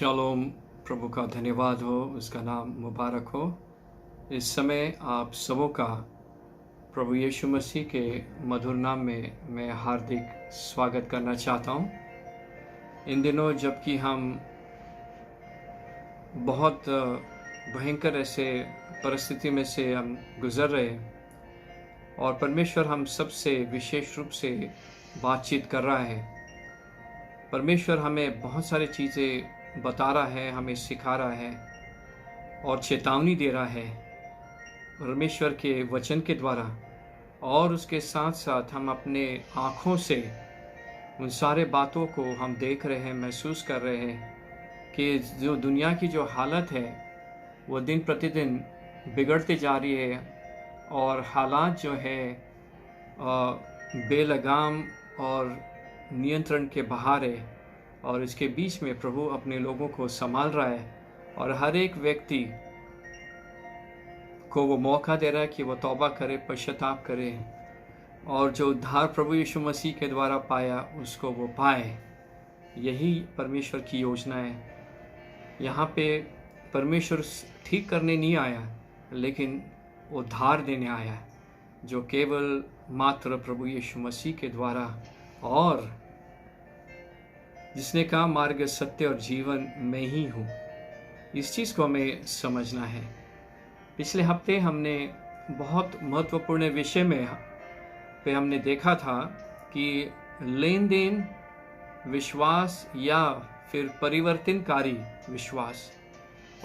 Shalom. प्रभु का धन्यवाद हो, उसका नाम मुबारक हो। इस समय आप सबों का प्रभु यीशु मसीह के मधुर नाम में मैं हार्दिक स्वागत करना चाहता हूँ। इन दिनों जबकि हम बहुत भयंकर ऐसे परिस्थिति में से हम गुजर रहे हैं और परमेश्वर हम सबसे विशेष रूप से बातचीत कर रहा है। परमेश्वर हमें बहुत सारी चीज़ें बता रहा है, हमें सिखा रहा है और चेतावनी दे रहा है परमेश्वर के वचन के द्वारा। और उसके साथ साथ हम अपने आँखों से उन सारे बातों को हम देख रहे हैं, महसूस कर रहे हैं कि जो दुनिया की जो हालत है वो दिन प्रतिदिन बिगड़ते जा रही है और हालात जो है बेलगाम और नियंत्रण के बाहर है। और इसके बीच में प्रभु अपने लोगों को संभाल रहा है और हर एक व्यक्ति को वो मौका दे रहा है कि वो तौबा करे, पश्चाताप करे और जो उद्धार प्रभु यीशु मसीह के द्वारा पाया उसको वो पाए। यही परमेश्वर की योजना है। यहाँ पे परमेश्वर ठीक करने नहीं आया लेकिन उद्धार देने आया, जो केवल मात्र प्रभु यीशु मसीह के द्वारा, और जिसने कहा मार्ग, सत्य और जीवन मैं ही हूँ। इस चीज़ को हमें समझना है। पिछले हफ्ते हमने बहुत महत्वपूर्ण विषय में पे हमने देखा था कि लेन देन विश्वास या फिर परिवर्तनकारी विश्वास,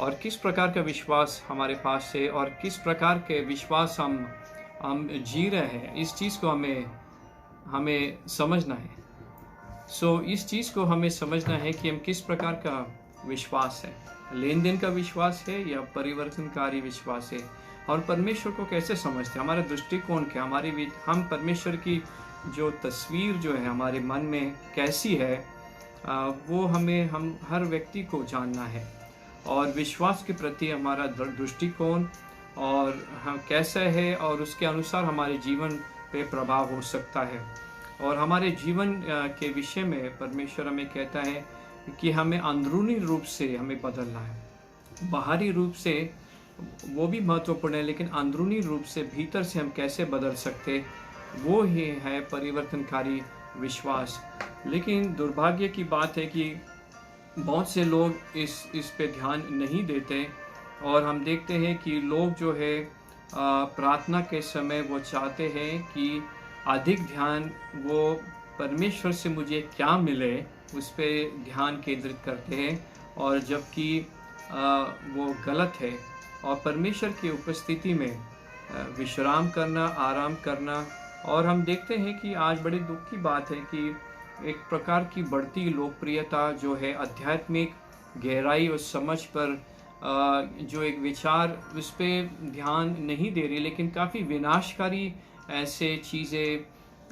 और किस प्रकार का विश्वास हमारे पास है और किस प्रकार के विश्वास हम जी रहे हैं। इस चीज़ को हमें समझना है। इस चीज़ को हमें समझना है कि हम किस प्रकार का विश्वास है, लेन देन का विश्वास है या परिवर्तनकारी विश्वास है, और परमेश्वर को कैसे समझते हैं, हमारा दृष्टिकोण क्या, हम परमेश्वर की जो तस्वीर जो है हमारे मन में कैसी है, वो हम हर व्यक्ति को जानना है। और विश्वास के प्रति हमारा दृष्टिकोण और हम कैसा है और उसके अनुसार हमारे जीवन पे प्रभाव हो सकता है। और हमारे जीवन के विषय में परमेश्वर हमें कहता है कि हमें अंदरूनी रूप से हमें बदलना है। बाहरी रूप से वो भी महत्वपूर्ण है, लेकिन अंदरूनी रूप से भीतर से हम कैसे बदल सकते, वो ही है परिवर्तनकारी विश्वास। लेकिन दुर्भाग्य की बात है कि बहुत से लोग इस पे ध्यान नहीं देते, और हम देखते हैं कि लोग जो है प्रार्थना के समय वो चाहते हैं कि अधिक ध्यान वो परमेश्वर से मुझे क्या मिले उस पर ध्यान केंद्रित करते हैं, और जबकि वो गलत है। और परमेश्वर की उपस्थिति में विश्राम करना, आराम करना। और हम देखते हैं कि आज बड़े दुख की बात है कि एक प्रकार की बढ़ती लोकप्रियता जो है आध्यात्मिक गहराई और समझ पर जो एक विचार उस पर ध्यान नहीं दे रही, लेकिन काफ़ी विनाशकारी ऐसे चीज़ें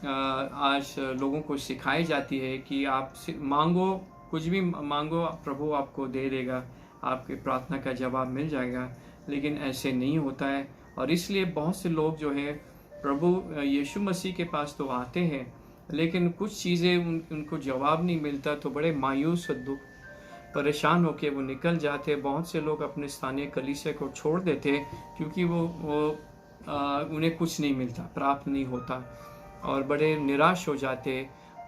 आज लोगों को सिखाई जाती है कि आप मांगो, कुछ भी मांगो, प्रभु आपको दे देगा, आपकी प्रार्थना का जवाब मिल जाएगा। लेकिन ऐसे नहीं होता है, और इसलिए बहुत से लोग जो है प्रभु यीशु मसीह के पास तो आते हैं, लेकिन कुछ चीज़ें उनको जवाब नहीं मिलता तो बड़े मायूस और दुख परेशान होकर वो निकल जाते। बहुत से लोग अपने स्थानीय कलीसिया को छोड़ देते क्योंकि वो उन्हें कुछ नहीं मिलता, प्राप्त नहीं होता, और बड़े निराश हो जाते,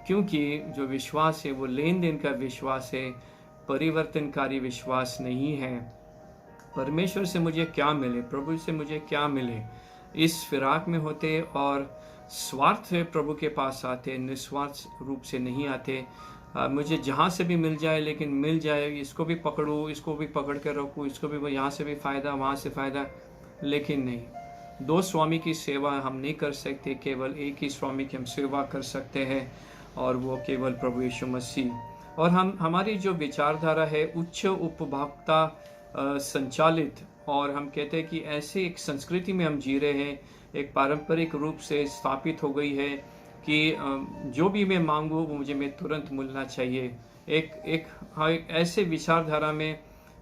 क्योंकि जो विश्वास है वो लेन देन का विश्वास है, परिवर्तनकारी विश्वास नहीं है। परमेश्वर से मुझे क्या मिले, प्रभु से मुझे क्या मिले, इस फिराक में होते और स्वार्थ से प्रभु के पास आते, निस्वार्थ रूप से नहीं आते। मुझे जहाँ से भी मिल जाए, लेकिन मिल जाए, इसको भी पकड़ूँ, इसको भी पकड़ कर रखूँ, इसको भी, यहाँ से भी फ़ायदा, वहाँ से फ़ायदा, लेकिन नहीं। दो स्वामी की सेवा हम नहीं कर सकते, केवल एक ही स्वामी की हम सेवा कर सकते हैं, और वो केवल प्रभु यीशु मसीह। और हमारी जो विचारधारा है उच्च उपभोक्ता संचालित, और हम कहते हैं कि ऐसे एक संस्कृति में हम जी रहे हैं, एक पारंपरिक रूप से स्थापित हो गई है कि जो भी मैं मांगूँ वो मुझे तुरंत मिलना चाहिए। एक ऐसे विचारधारा में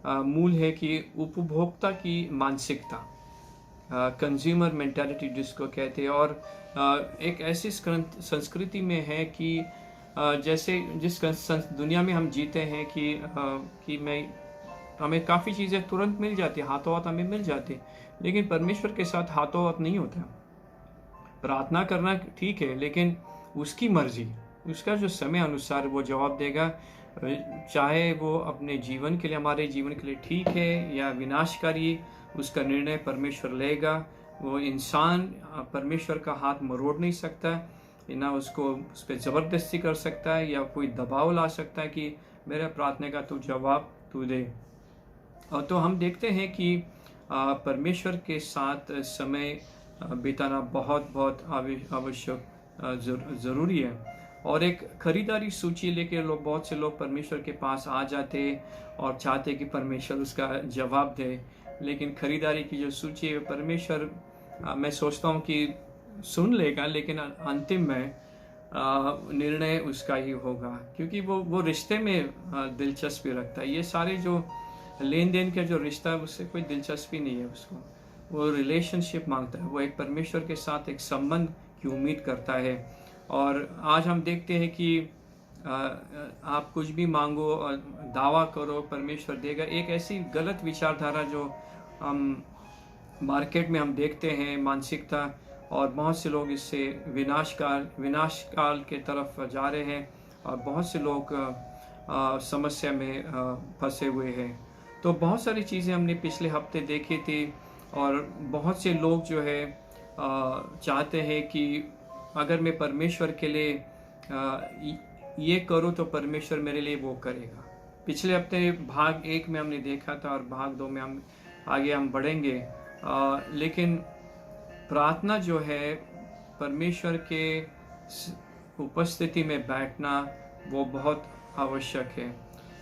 मूल है कि उपभोक्ता की मानसिकता, कंज्यूमर मेंटालिटी जिसको कहते हैं, और एक ऐसी संस्कृति में है कि जैसे जिस दुनिया में हम जीते हैं कि मैं हमें काफ़ी चीज़ें तुरंत मिल जाती है, हाथों हाथ हमें मिल जाती है, लेकिन परमेश्वर के साथ हाथों हाथ नहीं होता। प्रार्थना करना ठीक है, लेकिन उसकी मर्जी, उसका जो समय अनुसार वो जवाब देगा, चाहे वो अपने जीवन के लिए, हमारे जीवन के लिए ठीक है या विनाशकारी, उसका निर्णय परमेश्वर लेगा। वो इंसान परमेश्वर का हाथ मरोड़ नहीं सकता, ना उसको उस पर ज़बरदस्ती कर सकता है या कोई दबाव ला सकता है कि मेरे प्रार्थना का तू जवाब तू दे। और तो हम देखते हैं कि परमेश्वर के साथ समय बिताना बहुत बहुत आवश्यक ज़रूरी है। और एक खरीदारी सूची लेके बहुत से लोग परमेश्वर के पास आ जाते और चाहते कि परमेश्वर उसका जवाब दे, लेकिन खरीदारी की जो सूची है परमेश्वर, मैं सोचता हूँ कि सुन लेगा, लेकिन अंतिम में निर्णय उसका ही होगा, क्योंकि वो रिश्ते में दिलचस्पी रखता है। ये सारे जो लेन देन का जो रिश्ता है उससे कोई दिलचस्पी नहीं है उसको, वो रिलेशनशिप मांगता है, वो एक परमेश्वर के साथ एक संबंध की उम्मीद करता है। और आज हम देखते हैं कि आप कुछ भी मांगो और दावा करो परमेश्वर देगा, एक ऐसी गलत विचारधारा जो हम मार्केट में हम देखते हैं, मानसिकता, और बहुत से लोग इससे विनाशकाल के तरफ जा रहे हैं और बहुत से लोग समस्या में फंसे हुए हैं। तो बहुत सारी चीज़ें हमने पिछले हफ्ते देखी थी, और बहुत से लोग जो है चाहते हैं कि अगर मैं परमेश्वर के लिए ये करूँ तो परमेश्वर मेरे लिए वो करेगा। पिछले हफ्ते भाग 1 में हमने देखा था, और भाग 2 में हम आगे बढ़ेंगे। लेकिन प्रार्थना जो है, परमेश्वर के उपस्थिति में बैठना, वो बहुत आवश्यक है।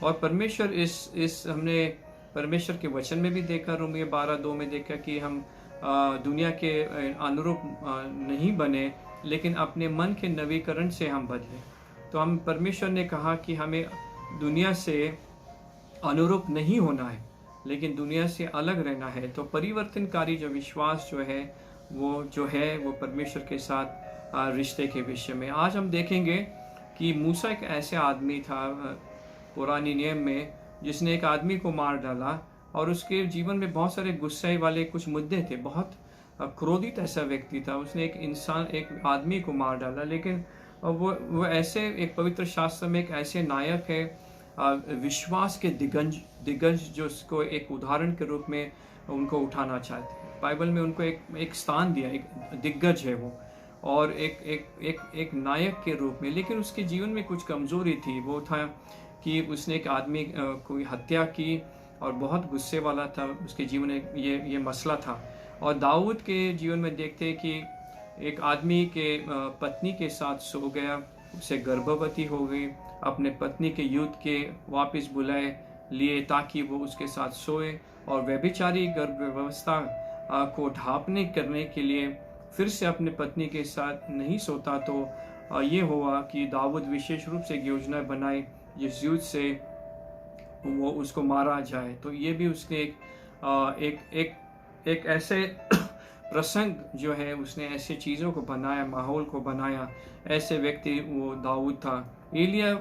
और परमेश्वर हमने परमेश्वर के वचन में भी देखा, रोमियो 12:2 में देखा कि हम दुनिया के अनुरूप नहीं बने, लेकिन अपने मन के नवीकरण से हम बदले। तो हम परमेश्वर ने कहा कि हमें दुनिया से अनुरूप नहीं होना है, लेकिन दुनिया से अलग रहना है। तो परिवर्तनकारी जो विश्वास जो है वो परमेश्वर के साथ रिश्ते के विषय में आज हम देखेंगे कि मूसा एक ऐसे आदमी था पुरानी नियम में, जिसने एक आदमी को मार डाला, और उसके जीवन में बहुत सारे गुस्से वाले कुछ मुद्दे थे। बहुत क्रोधित ऐसा व्यक्ति था, उसने एक आदमी को मार डाला, लेकिन वो ऐसे एक पवित्र शास्त्र में एक ऐसे नायक है, विश्वास के दिग्गज जो उसको एक उदाहरण के रूप में उनको उठाना चाहते हैं। बाइबल में उनको एक स्थान दिया, एक दिग्गज है वो, और एक नायक के रूप में। लेकिन उसके जीवन में कुछ कमजोरी थी, वो था कि उसने एक आदमी कोई हत्या की और बहुत गुस्से वाला था, उसके जीवन में ये मसला था। और दाऊद के जीवन में देखते हैं कि एक आदमी के पत्नी के साथ सो गया, उसे गर्भवती हो गई, अपने पत्नी के युद्ध के वापस बुलाए लिए ताकि वो उसके साथ सोए, और व्यभिचारी गर्भ व्यवस्था को ढांपने करने के लिए फिर से अपने पत्नी के साथ नहीं सोता। तो ये हुआ कि दाऊद विशेष रूप से योजना बनाई जिस युद्ध से वो उसको मारा जाए। तो ये भी उसने एक ऐसे प्रसंग जो है, उसने ऐसे चीज़ों को बनाया, माहौल को बनाया। ऐसे व्यक्ति वो दाऊद था। एलिया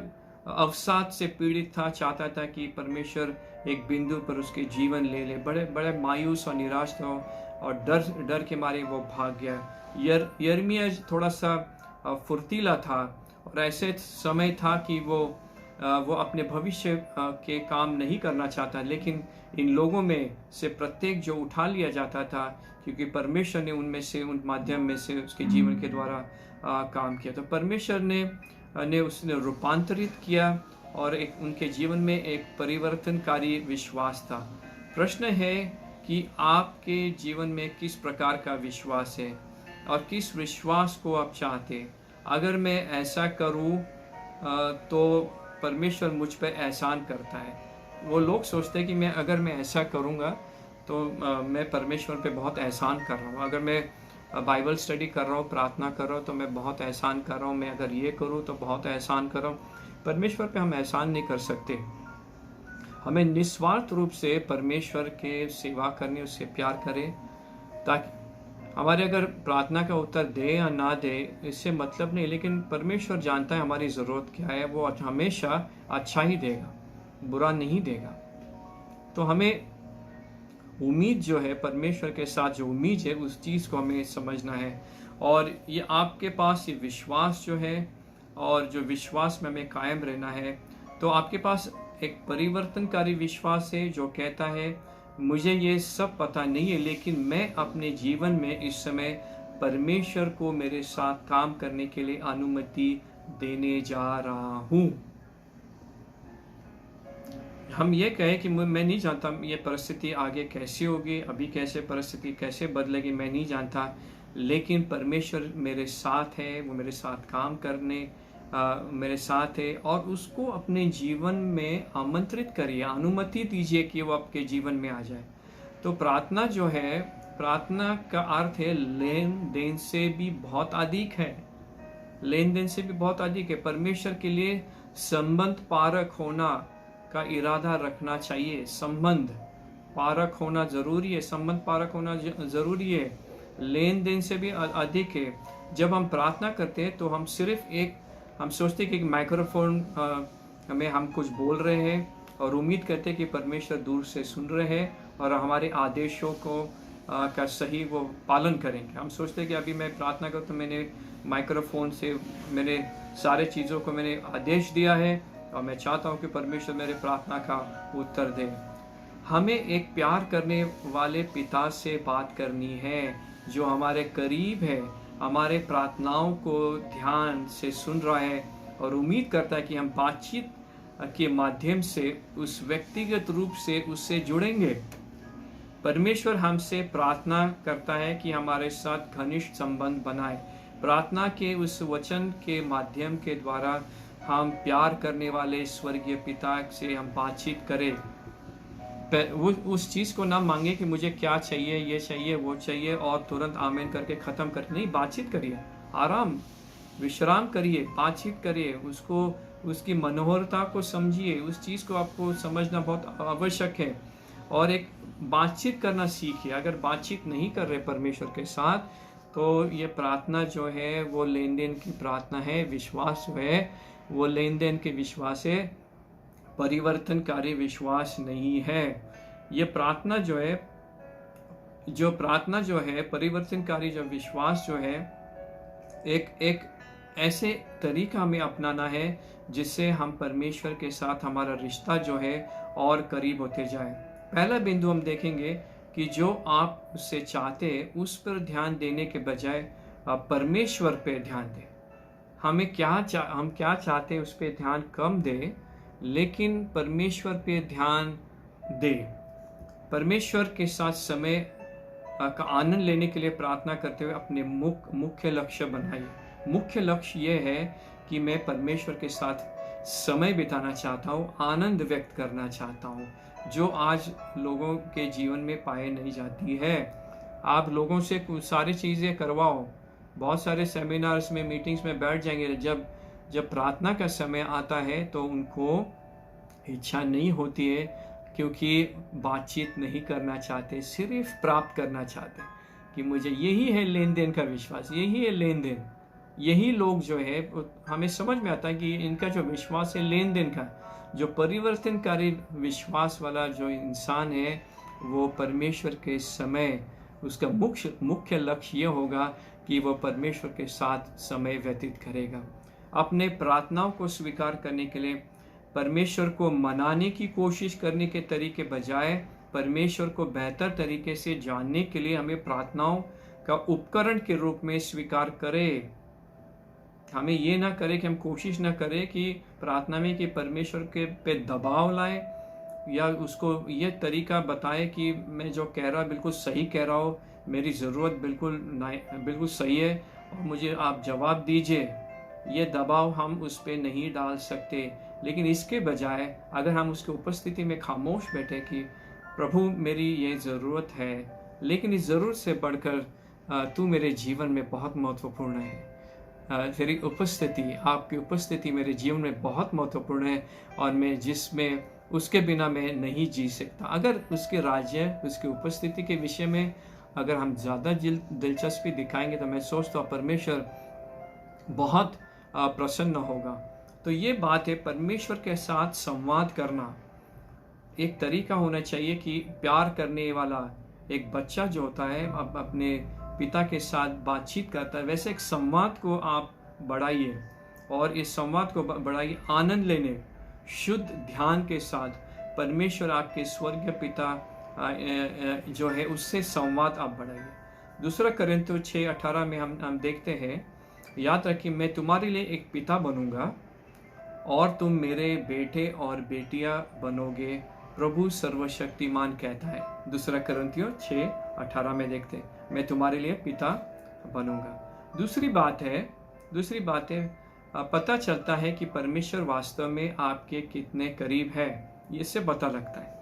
अवसाद से पीड़ित था, चाहता था कि परमेश्वर एक बिंदु पर उसके जीवन ले ले। बड़े बड़े मायूस और निराश था, और डर के मारे वो भाग गया। यिर्मयाह थोड़ा सा फुर्तीला था, और ऐसे समय था कि वो अपने भविष्य के काम नहीं करना चाहता, लेकिन इन लोगों में से प्रत्येक जो उठा लिया जाता था, क्योंकि परमेश्वर ने उन माध्यम में से उसके जीवन के द्वारा काम किया। तो परमेश्वर ने उसने रूपांतरित किया, और उनके जीवन में एक परिवर्तनकारी विश्वास था। प्रश्न है कि आपके जीवन में किस प्रकार का विश्वास है, और किस विश्वास को आप चाहते हैं। अगर मैं ऐसा करूं तो परमेश्वर मुझ पर एहसान करता है। वो लोग सोचते हैं कि अगर मैं ऐसा करूंगा तो मैं परमेश्वर पे बहुत एहसान कर रहा हूँ। अगर मैं बाइबल स्टडी कर रहा हूँ, प्रार्थना कर रहा हूँ, तो मैं बहुत एहसान कर रहा हूँ। मैं अगर ये करूँ तो बहुत एहसान कर रहा हूँ। परमेश्वर पे हम एहसान नहीं कर सकते। हमें निस्वार्थ रूप से परमेश्वर के सेवा करने, उससे प्यार करें, ताकि हमारे अगर प्रार्थना का उत्तर दे या ना दे इससे मतलब नहीं, लेकिन परमेश्वर जानता है हमारी ज़रूरत क्या है। वो हमेशा अच्छा ही देगा, बुरा नहीं देगा। तो हमें उम्मीद जो है, परमेश्वर के साथ जो उम्मीद है, उस चीज़ को हमें समझना है। और ये आपके पास ये विश्वास जो है, और जो विश्वास में हमें कायम रहना है, तो आपके पास एक परिवर्तनकारी विश्वास है जो कहता है मुझे ये सब पता नहीं है, लेकिन मैं अपने जीवन में इस समय परमेश्वर को मेरे साथ काम करने के लिए अनुमति देने जा रहा हूँ। हम ये कहें कि मैं नहीं जानता ये परिस्थिति आगे कैसी होगी, अभी कैसे परिस्थिति कैसे बदलेगी मैं नहीं जानता, लेकिन परमेश्वर मेरे साथ है, वो मेरे साथ काम करने मेरे साथ है। और उसको अपने जीवन में आमंत्रित करिए, अनुमति दीजिए कि वो आपके जीवन में आ जाए। तो प्रार्थना जो है, प्रार्थना का अर्थ है लेन देन से भी बहुत अधिक है, लेन देन से भी बहुत अधिक है। परमेश्वर के लिए संबंध पारक होना का इरादा रखना चाहिए। संबंध पारक होना जरूरी है, संबंध पारक होना जरूरी है, लेन देन से भी अधिक है। जब हम प्रार्थना करते हैं तो हम सिर्फ हम सोचते हैं कि एक माइक्रोफोन में हम कुछ बोल रहे हैं और उम्मीद करते हैं कि परमेश्वर दूर से सुन रहे हैं और हमारे आदेशों को का सही वो पालन करेंगे। हम सोचते हैं कि अभी मैं प्रार्थना करूँ तो मैंने माइक्रोफोन से मेरे सारे चीज़ों को मैंने आदेश दिया है और मैं चाहता हूँ कि परमेश्वर मेरे प्रार्थना का उत्तर दे। हमें एक प्यार करने वाले पिता से बात करनी है जो हमारे करीब है, हमारे प्रार्थनाओं को ध्यान से सुन रहा है और उम्मीद करता है कि हम बातचीत के माध्यम से उस व्यक्तिगत रूप से उससे जुड़ेंगे। परमेश्वर हमसे प्रार्थना करता है कि हमारे साथ घनिष्ठ संबंध बनाए। प्रार्थना के उस वचन के माध्यम के द्वारा हम प्यार करने वाले स्वर्गीय पिता से हम बातचीत करें। वो उस चीज़ को ना मांगे कि मुझे क्या चाहिए, ये चाहिए, वो चाहिए और तुरंत आमीन करके ख़त्म कर, नहीं, बातचीत करिए, आराम विश्राम करिए, बातचीत करिए, उसको उसकी मनोहरता को समझिए। उस चीज़ को आपको समझना बहुत आवश्यक है और एक बातचीत करना सीखिए। अगर बातचीत नहीं कर रहे परमेश्वर के साथ तो ये प्रार्थना जो है वो लेन देन की प्रार्थना है। विश्वास जो है वो लेन देन के विश्वास है, परिवर्तनकारी विश्वास नहीं है। ये प्रार्थना जो है, परिवर्तनकारी जो विश्वास जो है, एक ऐसे तरीका हमें अपनाना है जिससे हम परमेश्वर के साथ हमारा रिश्ता जो है और करीब होते जाए। पहला बिंदु हम देखेंगे कि जो आप उससे चाहते हैं उस पर ध्यान देने के बजाय परमेश्वर पे ध्यान दें। हम क्या चाहते हैं उस पर ध्यान कम दें, लेकिन परमेश्वर पे ध्यान दें। परमेश्वर के साथ समय का आनंद लेने के लिए प्रार्थना करते हुए अपने मुख्य लक्ष्य बनाइए। मुख्य लक्ष्य ये है कि मैं परमेश्वर के साथ समय बिताना चाहता हूँ, आनंद व्यक्त करना चाहता हूँ, जो आज लोगों के जीवन में पाए नहीं जाती है। आप लोगों से कुछ सारी चीज़ें करवाओ, बहुत सारे सेमिनार्स में, मीटिंग्स में बैठ जाएंगे, जब प्रार्थना का समय आता है तो उनको इच्छा नहीं होती है, क्योंकि बातचीत नहीं करना चाहते, सिर्फ प्राप्त करना चाहते हैं कि मुझे यही है लेन देन का विश्वास, यही है लेन देन। यही लोग जो है, हमें समझ में आता है कि इनका जो विश्वास है लेन देन का, जो परिवर्तनकारी विश्वास वाला जो इंसान है वो परमेश्वर के समय उसका मुख्य लक्ष्य ये होगा कि वो परमेश्वर के साथ समय व्यतीत करेगा। अपने प्रार्थनाओं को स्वीकार करने के लिए परमेश्वर को मनाने की कोशिश करने के तरीके बजाय परमेश्वर को बेहतर तरीके से जानने के लिए हमें प्रार्थनाओं का उपकरण के रूप में स्वीकार करें। हमें ये ना करें कि हम कोशिश ना करें कि प्रार्थना में कि परमेश्वर के पे दबाव लाए या उसको ये तरीका बताए कि मैं जो कह रहा बिल्कुल सही कह रहा हूँ, मेरी ज़रूरत बिल्कुल सही है और मुझे आप जवाब दीजिए। ये दबाव हम उस पर नहीं डाल सकते, लेकिन इसके बजाय अगर हम उसकी उपस्थिति में खामोश बैठे कि प्रभु मेरी ये ज़रूरत है, लेकिन इस ज़रूरत से बढ़कर तू मेरे जीवन में बहुत महत्वपूर्ण है, तेरी उपस्थिति, आपकी उपस्थिति मेरे जीवन में बहुत महत्वपूर्ण है और मैं जिसमें उसके बिना मैं नहीं जी सकता। अगर उसके राज्य, उसकी उपस्थिति के विषय में अगर हम ज़्यादा दिलचस्पी दिखाएंगे तो मैं सोचता हूँ परमेश्वर बहुत प्रसन्न होगा। तो ये बात है, परमेश्वर के साथ संवाद करना एक तरीका होना चाहिए कि प्यार करने वाला एक बच्चा जो होता है अब अपने पिता के साथ बातचीत करता है, वैसे एक संवाद को आप बढ़ाइए और इस संवाद को बढ़ाइए आनंद लेने, शुद्ध ध्यान के साथ परमेश्वर आपके स्वर्गीय पिता जो है उससे संवाद आप बढ़ाइए। दूसरा कोरिन्थियों 6:18 में हम देखते हैं, याद रखिए मैं तुम्हारे लिए एक पिता बनूंगा और तुम मेरे बेटे और बेटियां बनोगे, प्रभु सर्वशक्तिमान कहता है। दूसरा कोरिन्थियों 6:18 में देखते हैं, मैं तुम्हारे लिए पिता बनूंगा। दूसरी बात है पता चलता है कि परमेश्वर वास्तव में आपके कितने करीब है, इससे पता लगता है।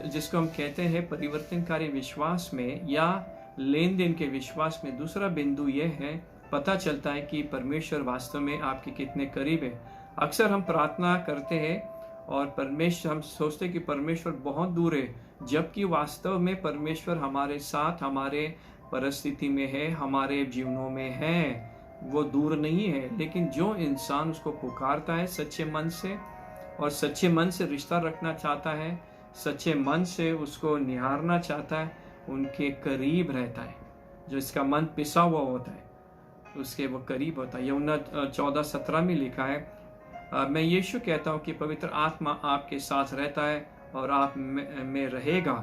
जिसको हम कहते हैं परिवर्तनकारी विश्वास में या लेन देन के विश्वास में, दूसरा बिंदु यह है पता चलता है कि परमेश्वर वास्तव में आपके कितने करीब है। अक्सर हम प्रार्थना करते हैं और हम सोचते हैं कि परमेश्वर बहुत दूर है, जबकि वास्तव में परमेश्वर हमारे साथ, हमारे परिस्थिति में है, हमारे जीवनों में है, वो दूर नहीं है। लेकिन जो इंसान उसको पुकारता है सच्चे मन से और सच्चे मन से रिश्ता रखना चाहता है, सच्चे मन से उसको निहारना चाहता है, उनके करीब रहता है। जो इसका मन पिसा हुआ होता है उसके वो करीब होता है। यूहन्ना 14:17 में लिखा है, मैं यीशु कहता हूँ कि पवित्र आत्मा आपके साथ रहता है और आप में रहेगा।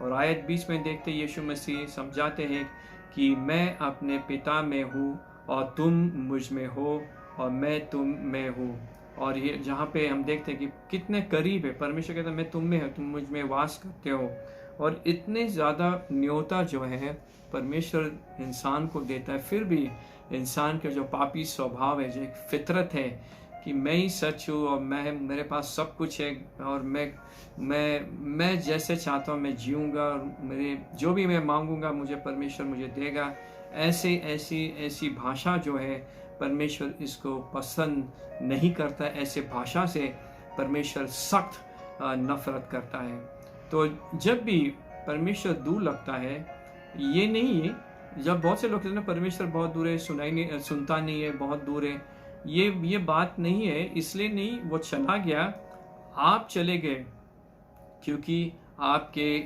और आयत 20 में देखते यीशु मसीह समझाते हैं कि मैं अपने पिता में हूँ और तुम मुझ में हो और मैं तुम में हूँ। और ये जहाँ पे हम देखते हैं कि कितने करीब है, परमेश्वर कहता है मैं तुम में हूँ, तुम मुझ में वास करते हो। और इतने ज़्यादा न्योता जो है परमेश्वर इंसान को देता है, फिर भी इंसान के जो पापी स्वभाव है, जो एक फितरत है कि मैं ही सच हूँ और मेरे पास सब कुछ है और मैं जैसे चाहता हूँ मैं जीऊँगा और मेरे जो भी मैं मांगूंगा मुझे परमेश्वर मुझे देगा, ऐसी भाषा जो है परमेश्वर इसको पसंद नहीं करता। ऐसे भाषा से परमेश्वर सख्त नफरत करता है। तो जब भी परमेश्वर दूर लगता है, ये नहीं है जब बहुत से लोग कहते हैं परमेश्वर बहुत दूर है, सुनता नहीं है, बहुत दूर है, ये बात नहीं है। इसलिए नहीं वो चला गया, आप चले गए क्योंकि आपके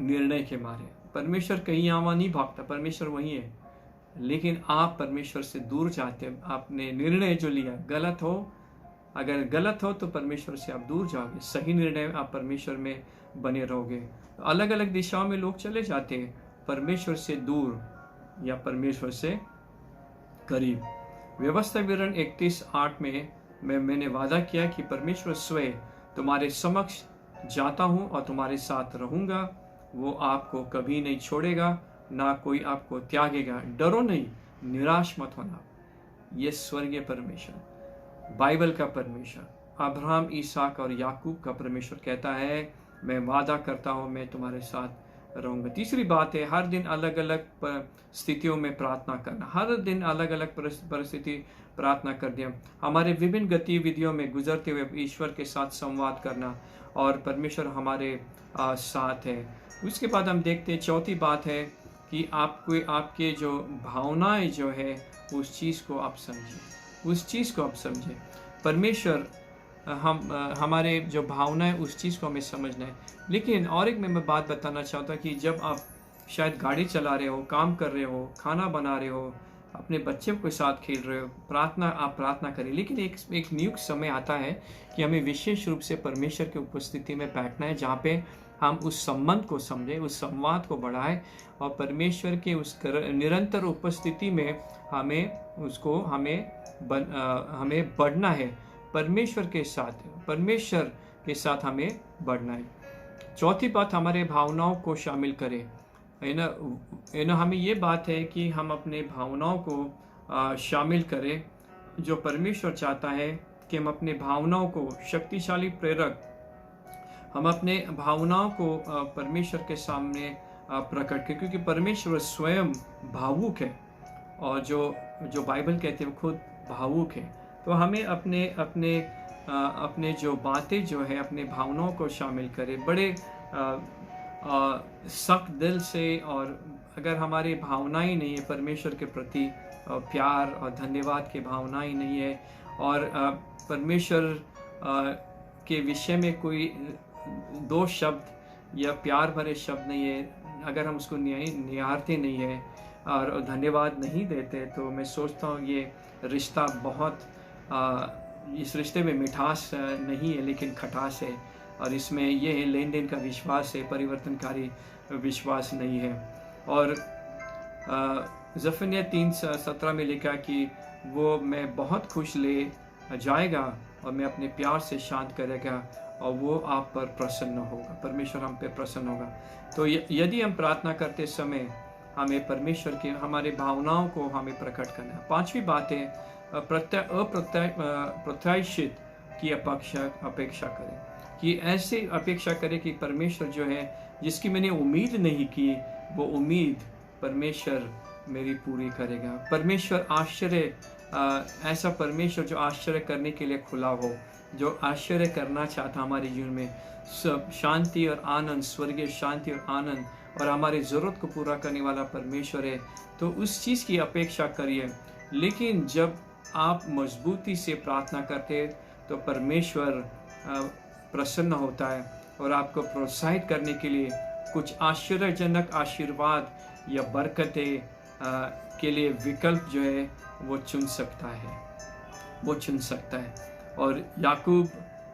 निर्णय के मारे। परमेश्वर कहीं आवा नहीं भागता, परमेश्वर वहीं है, लेकिन आप परमेश्वर से दूर जाते हैं। आपने निर्णय जो लिया गलत हो, अगर गलत हो तो परमेश्वर से आप दूर जाओगे, सही निर्णय आप परमेश्वर में बने रहोगे। अलग अलग दिशाओं में लोग चले जाते हैं, परमेश्वर से दूर या परमेश्वर से करीब। व्यवस्था विवरण 31:8 में मैंने वादा किया कि परमेश्वर स्वयं तुम्हारे समक्ष जाता हूँ और तुम्हारे साथ रहूँगा, वो आपको कभी नहीं छोड़ेगा, ना कोई आपको त्यागेगा। डरो नहीं, निराश मत होना। ये स्वर्गीय परमेश्वर, बाइबल का परमेश्वर, अब्राहम, इसहाक और याकूब का परमेश्वर कहता है मैं वादा करता हूँ मैं तुम्हारे साथ रहूँगा। तीसरी बात है हर दिन अलग अलग स्थितियों में प्रार्थना करना। हर दिन अलग अलग परिस्थिति प्रार्थना कर दिया, हमारे विभिन्न गतिविधियों में गुजरते हुए ईश्वर के साथ संवाद करना और परमेश्वर हमारे साथ है। उसके बाद हम देखते हैं चौथी बात है कि आपके जो भावनाएं जो है उस चीज़ को आप समझें, उस चीज़ को आप समझें। परमेश्वर हमारे जो भावनाएं उस चीज़ को हमें समझना है। लेकिन और एक मैं बात बताना चाहता कि जब आप शायद गाड़ी चला रहे हो, काम कर रहे हो, खाना बना रहे हो, अपने बच्चे के साथ खेल रहे हो, आप प्रार्थना करें। लेकिन एक नियुक्त समय आता है कि हमें विशेष रूप से परमेश्वर की उपस्थिति में बैठना है, जहाँ पे हम उस संबंध को समझें, उस संवाद को बढ़ाएं और परमेश्वर के उस निरंतर उपस्थिति में हमें बढ़ना है। परमेश्वर के साथ हमें बढ़ना है। चौथी बात, हमारे भावनाओं को शामिल करें। हमें ये बात है कि हम अपने भावनाओं को शामिल करें। जो परमेश्वर चाहता है कि हम अपने भावनाओं को शक्तिशाली प्रेरक, हम अपने भावनाओं को परमेश्वर के सामने प्रकट करें, क्योंकि परमेश्वर स्वयं भावुक है और जो बाइबल कहते हैं वो खुद भावुक है। तो हमें अपने जो बातें जो है अपने भावनाओं को शामिल करें। सख्त दिल से, और अगर हमारी भावनाएं नहीं है परमेश्वर के प्रति, प्यार और धन्यवाद की भावनाएं नहीं है, और परमेश्वर के विषय में कोई दो शब्द या प्यार भरे शब्द नहीं है, अगर हम उसको निहारते नहीं है और धन्यवाद नहीं देते, तो मैं सोचता हूँ ये रिश्ता बहुत इस रिश्ते में मिठास नहीं है लेकिन खटास है, और इसमें ये है लेन देन का विश्वास है, परिवर्तनकारी विश्वास नहीं है। और जफन्या 3:17 में लिखा कि वो मैं बहुत खुश ले जाएगा और मैं अपने प्यार से शांत करेगा और वो आप पर प्रसन्न होगा, परमेश्वर हम पे प्रसन्न होगा। तो यदि हम प्रार्थना करते समय हमें परमेश्वर के हमारे भावनाओं को हमें प्रकट करना है। पांचवी बात है अप्रत्याशित की अपेक्षा करें, कि ऐसे अपेक्षा करें कि परमेश्वर जो है जिसकी मैंने उम्मीद नहीं की, वो उम्मीद परमेश्वर मेरी पूरी करेगा। परमेश्वर ऐसा परमेश्वर जो आश्चर्य करने के लिए खुला हो, जो आश्चर्य करना चाहता हमारे जीवन में, सब शांति और आनंद, स्वर्गीय शांति और आनंद, और हमारी ज़रूरत को पूरा करने वाला परमेश्वर है, तो उस चीज़ की अपेक्षा करिए। लेकिन जब आप मजबूती से प्रार्थना करते तो परमेश्वर प्रसन्न होता है और आपको प्रोत्साहित करने के लिए कुछ आश्चर्यजनक आशीर्वाद या बरकतें के लिए विकल्प जो है वो चुन सकता है। और याकूब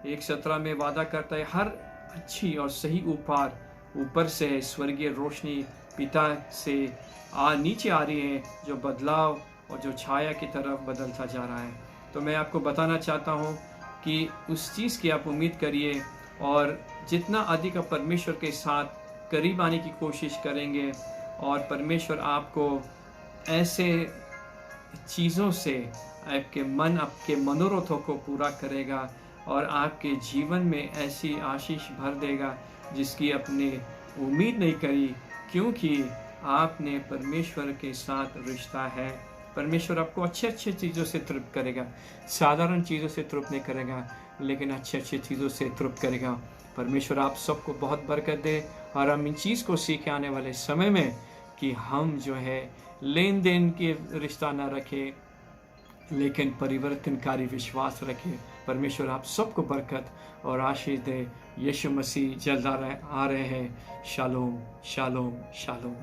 1:17 में वादा करता है, हर अच्छी और सही उपहार ऊपर से है, स्वर्गीय रोशनी पिता से नीचे आ रही है, जो बदलाव और जो छाया की तरफ बदलता जा रहा है। तो मैं आपको बताना चाहता हूँ कि उस चीज़ की आप उम्मीद करिए, और जितना अधिक आप परमेश्वर के साथ करीब आने की कोशिश करेंगे, और परमेश्वर आपको ऐसे चीज़ों से आपके मनोरथों को पूरा करेगा, और आपके जीवन में ऐसी आशीष भर देगा जिसकी आपने उम्मीद नहीं करी, क्योंकि आपने परमेश्वर के साथ रिश्ता है। परमेश्वर आपको अच्छे चीज़ों से तृप्त करेगा, साधारण चीज़ों से तृप्त नहीं करेगा, लेकिन अच्छे चीज़ों से तृप्त करेगा। परमेश्वर आप सबको बहुत बरकत दे, और हम इन चीज़ को सीखे आने वाले समय में कि हम जो है लेन देन के रिश्ता ना रखें, लेकिन परिवर्तनकारी विश्वास रखें। परमेश्वर आप सबको बरकत और आशीष दे। यीशु मसीह जल्द आ रहे हैं। Shalom shalom shalom.